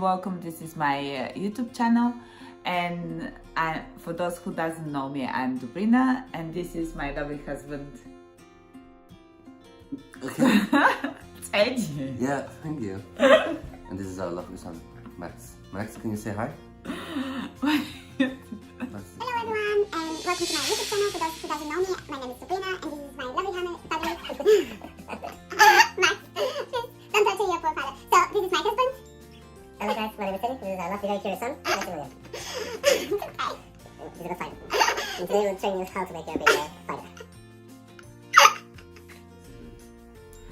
welcome. This is my YouTube channel, and for those who doesn't know me, I'm Dobrina, and this is my lovely husband. Okay. It's Eddie. Yeah, thank you. And this is our lovely son, Max. Max, can you say hi? Hello everyone, and welcome to my YouTube channel. For those who doesn't know me, my name is Dobrina, and this is my lovely Max, please don't touch your poor father. So this is my husband. Hello guys, my name is Eddie. This is our lovely, very curious son. Nice to meet you. He's a good fighter. And today we'll train you how to make your baby a fighter.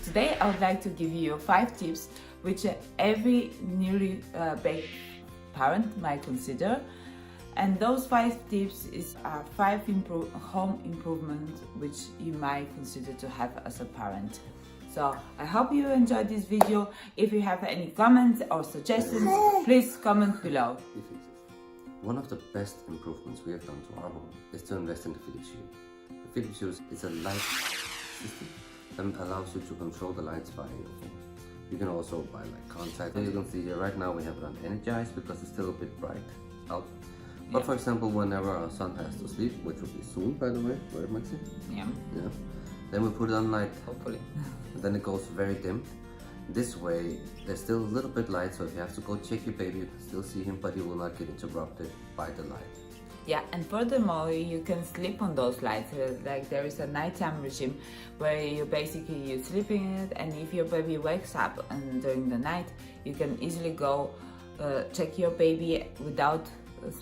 Today I would like to give you 5 tips which every newly baked parent might consider. And those 5 tips are 5 home improvements which you might consider to have as a parent. So I hope you enjoyed this video. If you have any comments or suggestions, please comment below. One of the best improvements we have done to our home is to invest in the Philips Hue. The Philips Hue is a light system that allows you to control the lights via your phone. You can also buy like contact. As you can see here, right now we have it on energized because it's still a bit bright out. But for example, whenever our son has to sleep, which will be soon, by the way, right, Maxi? Yeah. Then we put it on night, hopefully. And then it goes very dim. This way, there's still a little bit light, so if you have to go check your baby, you can still see him, but he will not get interrupted by the light. Yeah, and furthermore, you can sleep on those lights. Like there is a nighttime regime where you sleep in it, and if your baby wakes up during the night, you can easily go check your baby without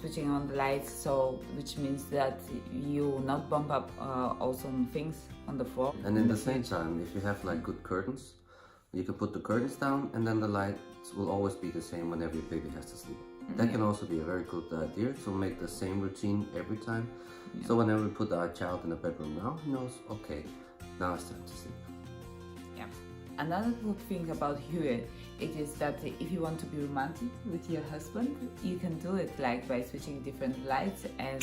switching on the lights, so which means that you will not bump up awesome things on the floor. And in the same time, if you have like good curtains, you can put the curtains down, and then the lights will always be the same whenever your baby has to sleep. That can also be a very good idea to make the same routine every time. So whenever we put our child in the bedroom now, he knows, okay, now it's time to sleep. Yeah. Another good thing about Hue, it is that if you want to be romantic with your husband, you can do it like by switching different lights and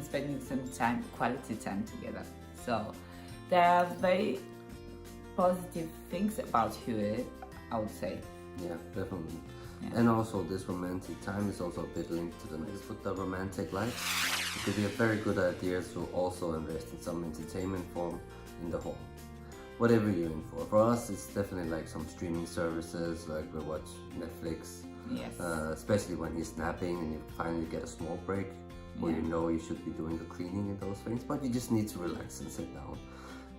spending some quality time together. So there are very positive things about Hue, I would say. Yeah, definitely. Yeah. And also this romantic time is also a bit linked to the next. With the romantic lights, it could be a very good idea to also invest in some entertainment form in the home. Whatever you're in for. For us, it's definitely like some streaming services, like we watch Netflix. Yes. Especially when he's napping and you finally get a small break, where you know you should be doing the cleaning and those things, but you just need to relax and sit down.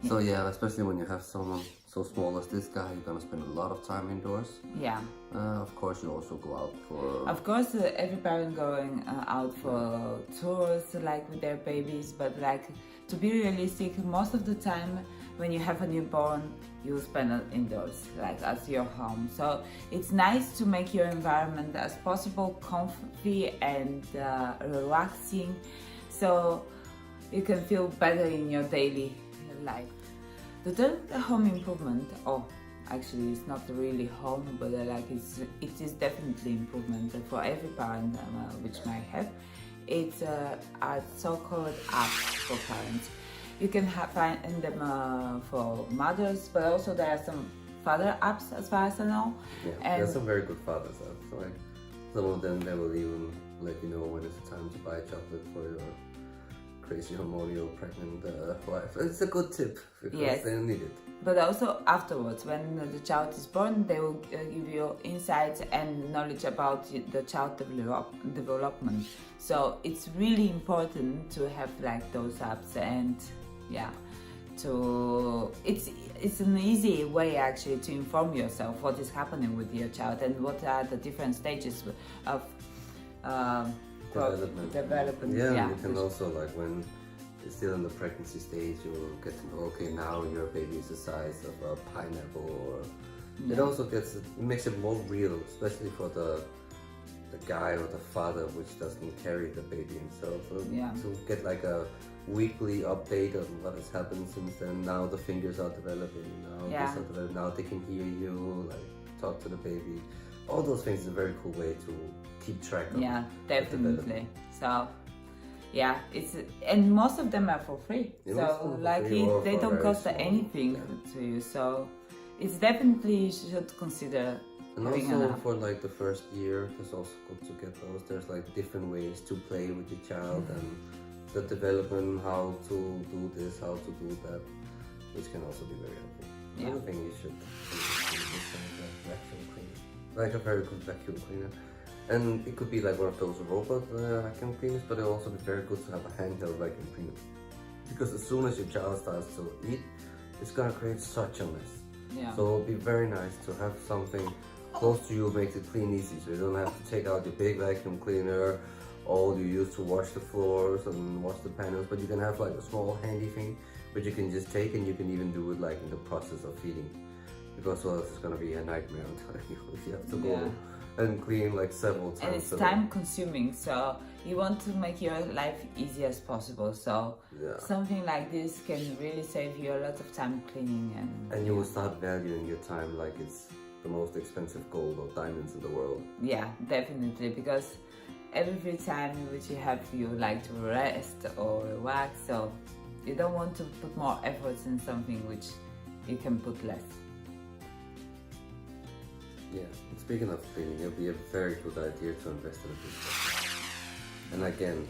So yeah, especially when you have someone so small as this guy, you're gonna spend a lot of time indoors. Yeah. Of course, you also go out for... Of course, every parent going out for tours like with their babies, but like to be realistic, most of the time when you have a newborn, you spend it indoors, like as your home. So it's nice to make your environment as possible comfy and relaxing, so you can feel better in your daily life. The third home improvement, actually it's not really home, but it is definitely improvement for every parent which might have. It's a so-called apps for parents. You can find them for mothers, but also there are some father apps as far as I know. Yeah, there's some very good fathers apps. Like some of them, they will even let you know when it's time to buy chocolate for your crazy hormonal pregnant wife. It's a good tip because they need it. But also afterwards, when the child is born, they will give you insights and knowledge about the child development. So it's really important to have like those apps, and it's an easy way actually to inform yourself what is happening with your child and what are the different stages of development. Yeah, you can also, like when it's still in the pregnancy stage, you'll get to know, okay, now your baby is the size of a pineapple, or it also makes it more real, especially for the guy or the father which doesn't carry the baby himself. So to get like a weekly update on what has happened since then. Now the fingers are developing, now they can hear you, like talk to the baby. All those things is a very cool way to keep track of. Yeah, definitely. So and most of them are for free. So like they don't cost anything to you. So it's definitely you should consider And having also enough. for like the first year, it's also good to get those. There's like different ways to play with your child and the development, how to do this, how to do that, which can also be very helpful. Yeah. Another thing you should do is like a vacuum cleaner, like a very good vacuum cleaner. And it could be like one of those robot vacuum cleaners, but it'll also be very good to have a handheld vacuum cleaner. Because as soon as your child starts to eat, it's gonna create such a mess. Yeah. So it'll be very nice to have something close to you, makes it clean easy. So you don't have to take out your big vacuum cleaner, all you use to wash the floors and wash the panels, but you can have like a small handy thing which you can just take, and you can even do it like in the process of feeding. Because well, it's gonna be a nightmare until you have to go and clean like several times. And it's a day. time consuming, so you want to make your life easy as possible. So Yeah. something like this can really save you a lot of time cleaning And you will start valuing your time like it's the most expensive gold or diamonds in the world. yeah, definitely, because every free time which you have, you like to rest or relax, so you don't want to put more efforts in something which you can put less. Yeah, and speaking of cleaning, it'll be a very good idea to invest in a dishwasher. And again,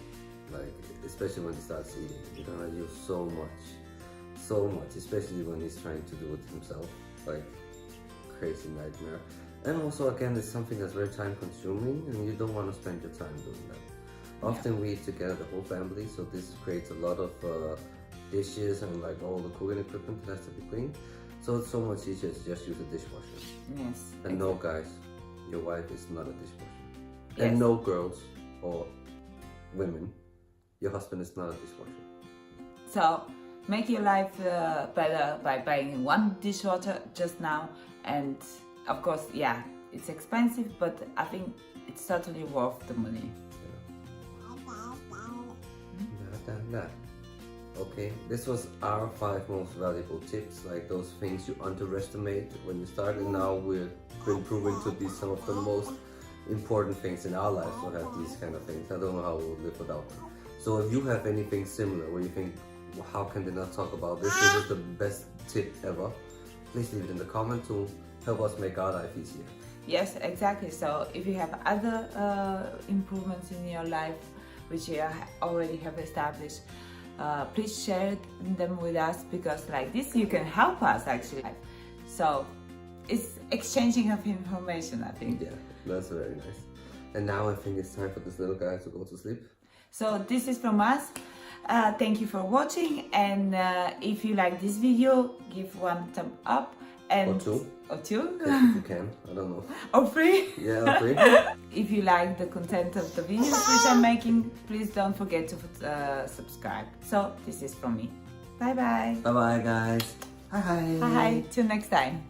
like, especially when he starts eating, you're gonna use so much, especially when he's trying to do it himself, like, crazy nightmare. And also, again, it's something that's very time consuming, and you don't want to spend your time doing that. Often we eat together, the whole family, so this creates a lot of dishes and like all the cooking equipment that has to be cleaned. So it's so much easier to just use a dishwasher. Yes. And no, guys, your wife is not a dishwasher. Yes. And no, girls or women, your husband is not a dishwasher. So make your life better by buying one dishwasher just now, and of course, yeah, it's expensive, but I think it's totally worth the money. Okay, this was our 5 most valuable tips, like those things you underestimate when you start, and now we've been proven to be some of the most important things in our lives to have these kind of things. I don't know how we'll live without them. So if you have anything similar where you think, well, how can they not talk about this? This is the best tip ever. Please leave it in the comment to help us make our life easier. Yes, exactly. So if you have other improvements in your life which you already have established, please share them with us, because like this you can help us actually. So it's exchanging of information, I think. Yeah, that's very nice. And now I think it's time for this little guy to go to sleep. So this is from us. Thank you for watching, and if you like this video, give one thumb up and Or two. or 2 If you can, I don't know. or 3. Yeah, 3. If you like the content of the videos which I'm making, please don't forget to subscribe. So this is from me. Bye bye. Bye bye, guys. Hi. Bye. Till next time.